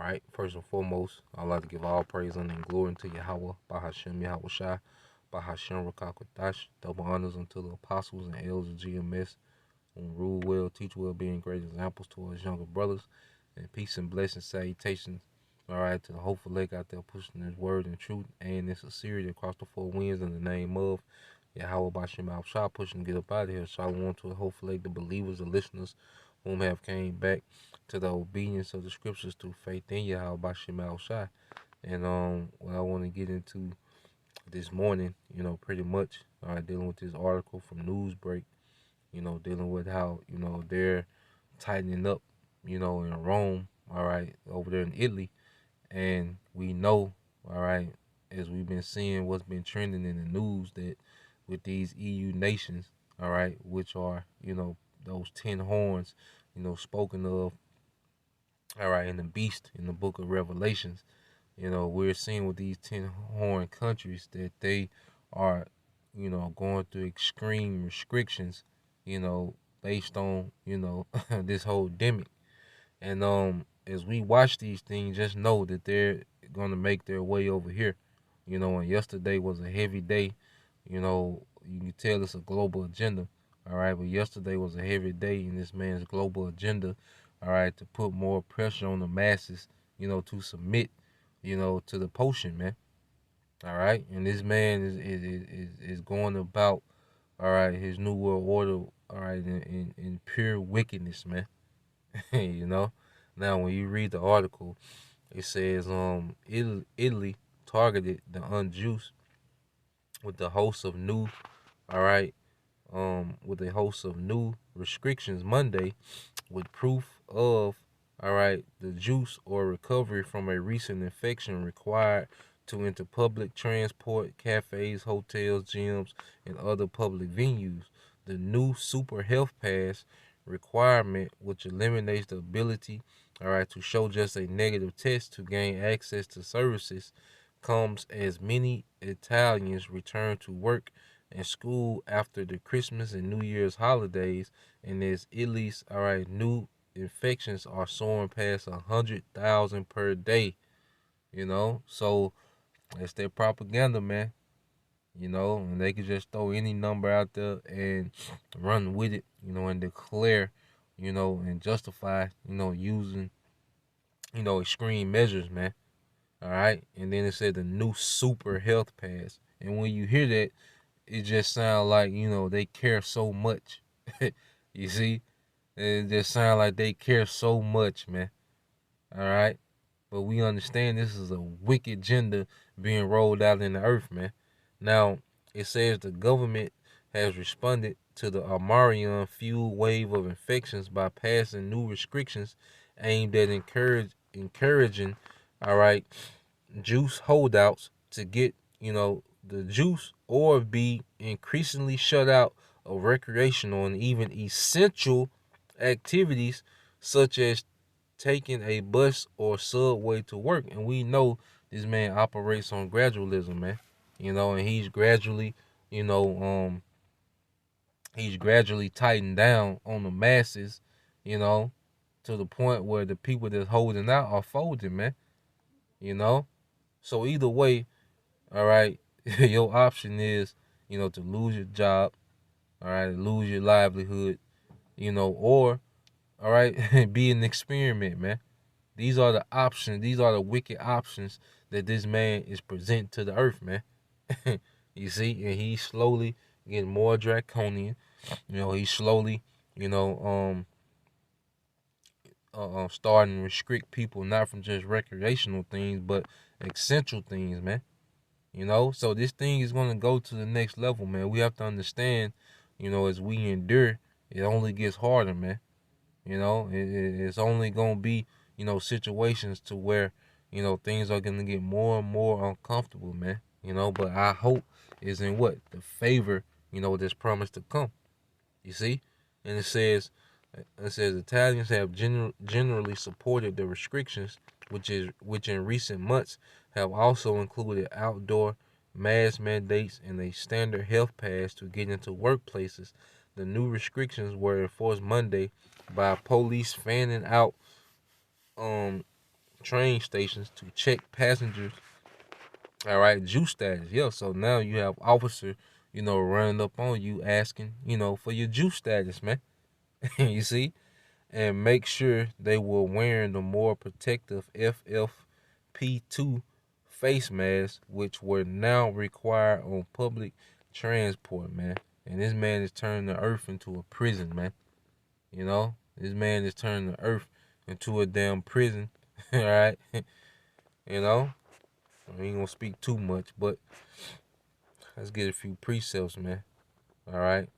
right, first and foremost, I'd like to give all praise and glory to Yahweh, Bahashem Yahweh Shai, Bahashem Rakakwadash, double honors unto the apostles and elders of GMS, who rule well, teach well, being great examples to us younger brothers, and peace and blessings, salutations, all right, to the hopeful lake out there pushing his word and truth and in sincerity across the four winds in the name of Yahweh Bashem Al Shah, pushing to get up out of here. Shalom to the hopeful lake, the believers, the listeners, whom have came back to the obedience of the scriptures through faith in Yahweh Bashem Al Shah. And what I want to get into this morning, pretty much, all right, dealing with this article from Newsbreak, dealing with how, they're tightening up, in Rome, all right, over there in Italy. And we know, all right, as we've been seeing what's been trending in the news, that with these EU nations, all right, which are, those 10 horns, spoken of, all right, in the beast in the book of Revelations, we're seeing with these 10 horn countries that they are, going through extreme restrictions, based on, this whole demic. And as we watch these things, just know that they're gonna make their way over here. And yesterday was a heavy day. You can tell it's a global agenda. All right, but yesterday was a heavy day in this man's global agenda. All right, to put more pressure on the masses. To submit. To the potion, man. All right, and this man is going about. All right, his new world order. All right, in pure wickedness, man. you know. Now, when you read the article, it says Italy targeted the unjust with the host of new, all right, with a host of new restrictions Monday, with proof of, all right, the juice or recovery from a recent infection required to enter public transport, cafes, hotels, gyms, and other public venues. The new Super Health Pass requirement, which eliminates the ability, all right, to show just a negative test to gain access to services, comes as many Italians return to work and school after the Christmas and New Year's holidays, and as Italy's, all right, new infections are soaring past 100,000 per day. So it's their propaganda, man. And they could just throw any number out there and run with it, and declare, and justify, using, extreme measures, man. All right. And then it said the new super health pass. And when you hear that, it just sounds like, they care so much. You see? It just sounds like they care so much, man. All right. But we understand this is a wicked agenda being rolled out in the earth, man. Now, it says the government has responded to the Omarion fuel wave of infections by passing new restrictions aimed at encouraging, all right, juice holdouts to get, the juice or be increasingly shut out of recreational and even essential activities such as taking a bus or subway to work. And we know this man operates on gradualism, man. And you know, um, he's gradually tightened down on the masses, you know, to the point where the people that's holding out are folding, man. You know? So either way, all right, your option is, to lose your job, all right, lose your livelihood, or all right, be an experiment, man. These are the options. These are the wicked options that this man is presenting to the earth, man. You see, and he's slowly getting more draconian. He's slowly, you know, starting to restrict people not from just recreational things, but essential things, man. So this thing is gonna go to the next level, man. We have to understand, as we endure, it only gets harder, man. It's only gonna be, situations to where, things are gonna get more and more uncomfortable, man. But our hope is in what? The favor, that's promised to come. You see? And it says Italians have generally supported the restrictions, which in recent months have also included outdoor mask mandates and a standard health pass to get into workplaces. The new restrictions were enforced Monday by police fanning out um train stations to check passengers, all right, juice status. Yeah, so now you have officer, running up on you asking, for your juice status, man. You see? And make sure they were wearing the more protective FFP2 face masks, which were now required on public transport, man. And this man is turning the earth into a prison, man. This man is turning the earth into a damn prison, all right? I ain't gonna speak too much, but let's get a few precepts, man. All right.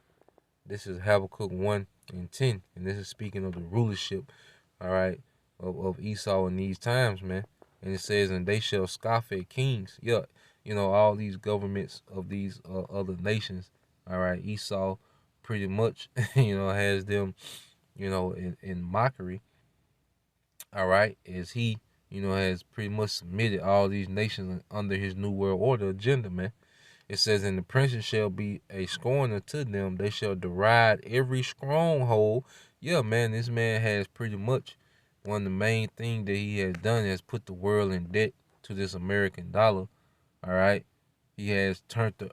This is Habakkuk 1 and 10, and this is speaking of the rulership, all right, of Esau in these times, man. And it says, and they shall scoff at kings. Yeah, all these governments of these other nations, all right. Esau pretty much, has them, in mockery, all right, as he, has pretty much submitted all these nations under his new world order agenda, man. It says, and the princes shall be a scorner to them. They shall deride every stronghold. Yeah, man, this man has pretty much one of the main things that he has done is put the world in debt to this American dollar. All right. He has turned the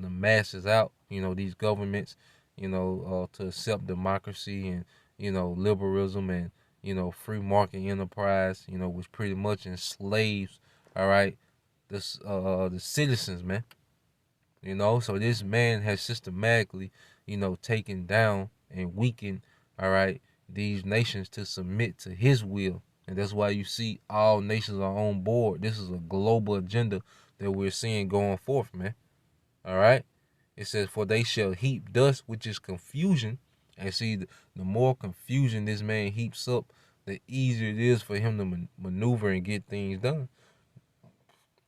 masses out, these governments, to accept democracy and, liberalism and, free market enterprise, which pretty much enslaves, all right, the citizens, man. So this man has systematically, taken down and weakened, all right, these nations to submit to his will. And that's why you see all nations are on board. This is a global agenda that we're seeing going forth, man. All right. It says, for they shall heap dust, which is confusion. And see, the more confusion this man heaps up, the easier it is for him to maneuver and get things done.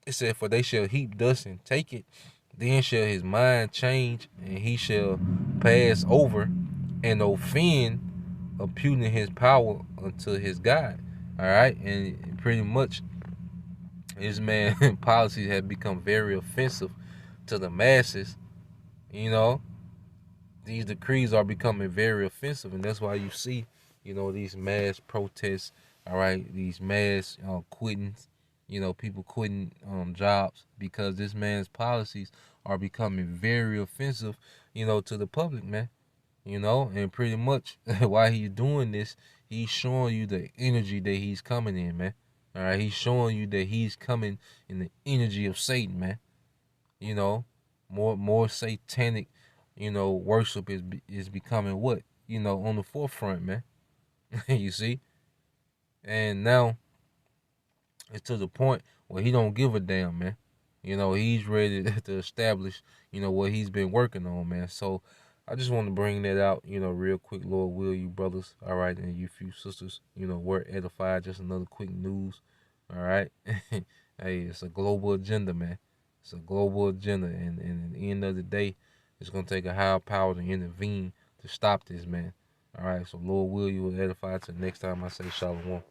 It said, for they shall heap dust and take it. Then shall his mind change, and he shall pass over and offend, imputing his power unto his God. All right, and pretty much, this man policies have become very offensive to the masses. These decrees are becoming very offensive, and that's why you see, these mass protests. All right, these mass quittings. People quitting jobs because this man's policies are becoming very offensive, to the public, man. And pretty much while he's doing this, he's showing you the energy that he's coming in, man. All right, he's showing you that he's coming in the energy of Satan, man. More satanic, worship is becoming what, on the forefront, man. You see, and now it's to the point where he don't give a damn, man. He's ready to establish, what he's been working on, man. So I just want to bring that out, real quick, Lord will, you brothers, all right, and you few sisters, were edified. Just another quick news, all right. Hey, it's a global agenda, man. It's a global agenda, and at the end of the day, it's gonna take a higher power to intervene to stop this, man. All right, so Lord will, you will edify till next time I say shalom.